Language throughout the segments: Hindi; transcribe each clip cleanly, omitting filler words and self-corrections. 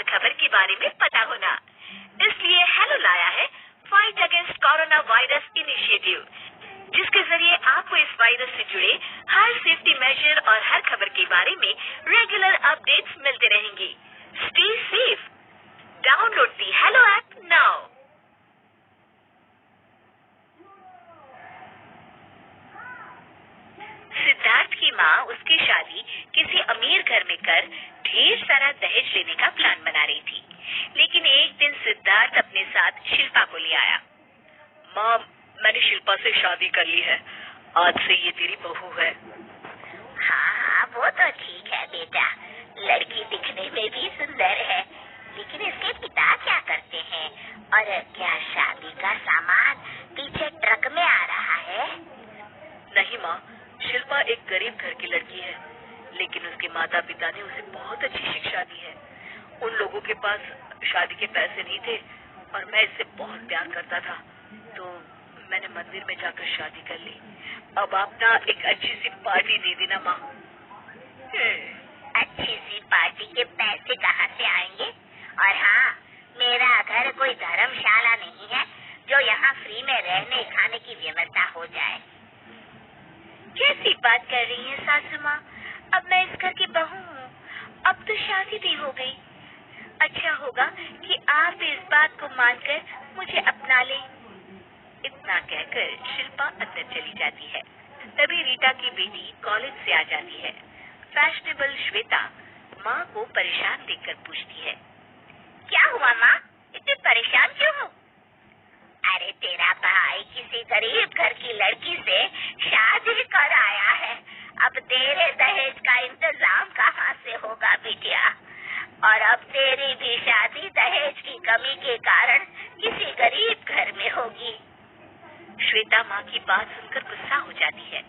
हर खबर के बारे में पता होना। इसलिए हेलो लाया है fight against corona virus initiative, जिसके जरिए आपको इस वायरस से जुड़े हर सेफ्टी मेजर और हर खबर के बारे में रेगुलर अपडेट्स मिलते रहेंगी। Stay safe. Download the hello app now. Siddharth की माँ उसकी शादी किसी अमीर घर में कर ढेर सारा दहेज लेने का प्लान बना रही थी, लेकिन एक दिन सिद्धार्थ अपने साथ शिल्पा को ले आया। माँ, मैंने शिल्पा से शादी कर ली है। आज से ये तेरी बहू है। हाँ, वो तो ठीक है बेटा, लड़की दिखने में भी सुंदर है, लेकिन इसके पिता क्या करते हैं और क्या शादी का सामान पीछे ट्रक में आ रहा है? नहीं माँ, शिल्पा एक गरीब घर की लड़की है, लेकिन उसके माता पिता ने उसे बहुत अच्छी शिक्षा दी है। उन लोगों के पास शादी के पैसे नहीं थे और मैं इससे बहुत प्यार करता था, तो मैंने मंदिर में जाकर शादी कर ली। अब आप ना एक अच्छी सी पार्टी दे देना माँ। अच्छी सी पार्टी के पैसे कहाँ से आएंगे? और हाँ, मेरा घर कोई धर्मशाला नहीं है जो यहाँ फ्री में रहने खाने की व्यवस्था हो जाए। कैसी बात कर रही हैं सासू माँ? अब मैं इस घर की बहू हूँ, अब तो शादी भी हो गई। अच्छा होगा कि आप इस बात को मानकर मुझे अपना लें। इतना कहकर शिल्पा अंदर चली जाती है। तभी रीटा की बेटी कॉलेज से आ जाती है। फैशनेबल श्वेता माँ को परेशान देखकर पूछती है, क्या हुआ माँ, इतनी परेशान क्यों हो? अरे तेरा भाई किसी गरीब घर की लड़की से शादी कर आया है, अब तेरे दहेज का इंतजाम कहाँ से होगा बिटिया? और अब तेरी भी शादी दहेज की कमी के कारण किसी गरीब घर में होगी। श्वेता माँ की बात सुनकर गुस्सा हो जाती है।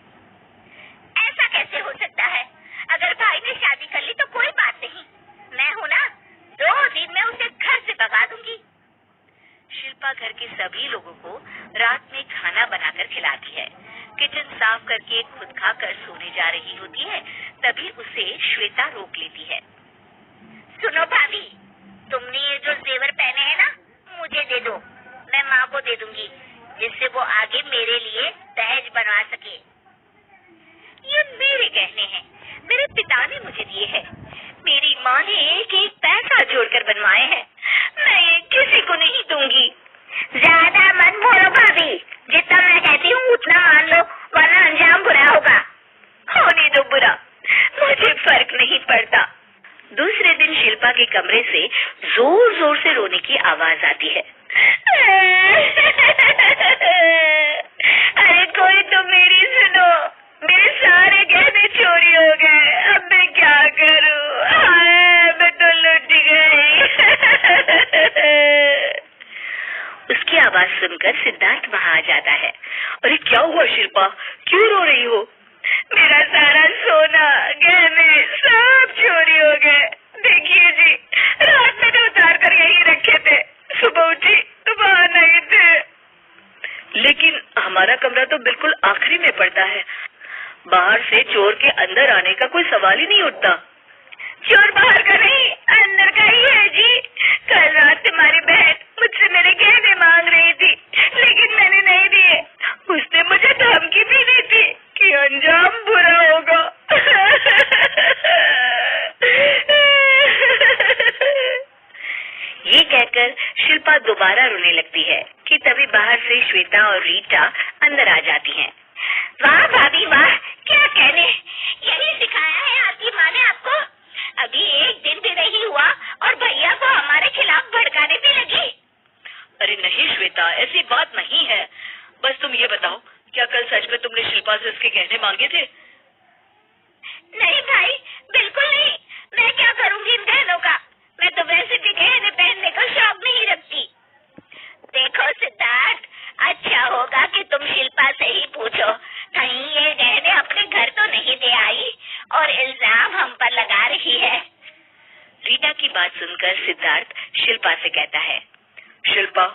ऐसा कैसे हो सकता है? अगर भाई ने शादी कर ली तो कोई बात नहीं, मैं हूँ ना, 2 दिन में उसे घर से भगा दूंगी। शिल्पा घर के सभी लोगों को रात में खाना बनाकर खिलाती है। किचन साफ करके खुद खाकर सोने जा रही होती है, तभी उसे श्वेता रोक लेती है। सुनो भाभी, तुमने ये जो जेवर पहने हैं ना, मुझे दे दो, मैं माँ को दे दूंगी, जिससे वो आगे मेरे लिए दहेज बनवा सके। ये मेरे गहने हैं, मेरे पिता ने मुझे दिए हैं। मेरी माँ ने एक एक पैसा जोड़कर बनवाए हैं, मैं ये किसी को नहीं दूंगी। ज्यादा मत बोलो भाभी, जितना मैं कहती हूँ उतना मान लो, वरना अंजाम बुरा होगा। होने दो बुरा, मुझे फर्क नहीं पड़ता। दूसरे दिन शिल्पा के कमरे से जोर जोर से रोने की आवाज आती है। अरे कोई तो मेरी सुनो, मेरे सारे गहने चोरी हो गए, अब मैं क्या करूं? हाय, मैं तो लुट गई। उसकी आवाज सुनकर सिद्धार्थ वहाँ आ जाता है। अरे क्या हुआ शिल्पा, क्यों रो रही हो? मेरा सारा सोना गहने सब चोरी हो गए। देखिए जी, रात में तो उतार कर यही रखे थे, सुबह उठी तो वहाँ नहीं थे। लेकिन हमारा कमरा तो बिल्कुल आखिरी में पड़ता है, बाहर से चोर के अंदर आने का कोई सवाल ही नहीं उठता। चोर बाहर का नहीं, अंदर का ही है जी। कल रात तुम्हारी बहन मुझसे मेरे गहने मांग रही थी, लेकिन मैंने नहीं दिए। उसने मुझे धमकी भी दी थी कि अंजाम बुरा होगा। ये कहकर शिल्पा दोबारा रोने लगती है कि तभी बाहर से श्वेता और रीटा अंदर आ जाती हैं। वाह भाभी वाह, क्या कहने, यही सिखाया है आपकी माँ ने आपको? अभी एक दिन भी नहीं हुआ और भैया को हमारे खिलाफ भड़काने भी लगी। अरे नहीं श्वेता, ऐसी बात नहीं है। बस तुम ये बताओ, क्या कल सच में तुमने शिल्पा से उसके गहने मांगे थे? नहीं भाई, बिल्कुल नहीं, मैं क्या करूंगी इन गहनों का? मैं तो वैसे भी गहने पहनने का शौक नहीं रखती। देखो सिद्धार्थ, अच्छा होगा कि तुम शिल्पा से ही पूछो, कहीं ये गहने अपने घर तो नहीं दे आई और इल्जाम हम पर लगा रही है। रीटा की बात सुनकर सिद्धार्थ शिल्पा से कहता है, शिल्पा,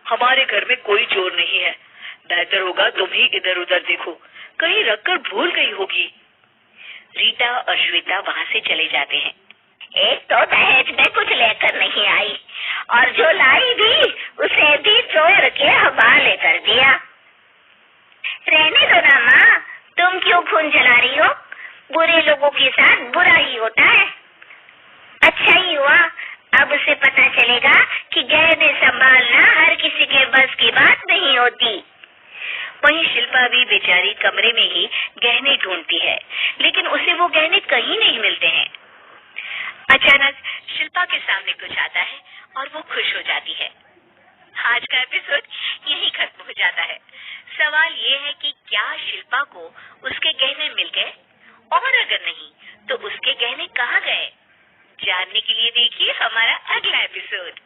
हमारे घर में कोई चोर नहीं है, बेहतर होगा तुम ही इधर उधर देखो, कहीं रखकर भूल गई होगी। रीटा और श्वेता वहाँ से चले जाते हैं। एक तो दहेज में कुछ लेकर नहीं आई और जो लाई भी उसे भी चोर के हवाले कर दिया। रहने दो ना माँ, तुम क्यों खून जला रही हो? बुरे लोगों के साथ बुरा ही होता है। अच्छा ही हुआ, अब उसे पता चलेगा कि गहने संभालना हर किसी के बस की बात नहीं होती। वहीं शिल्पा भी बेचारी कमरे में ही गहने ढूंढती है, लेकिन उसे वो गहने कहीं नहीं मिलते हैं। अचानक शिल्पा के सामने कुछ आता है और वो खुश हो जाती है। आज का एपिसोड यही खत्म हो जाता है। सवाल ये है कि क्या शिल्पा को उसके गहने मिल गए, और अगर नहीं तो उसके गहने कहाँ गए? जानने के लिए देखिए हमारा अगला एपिसोड।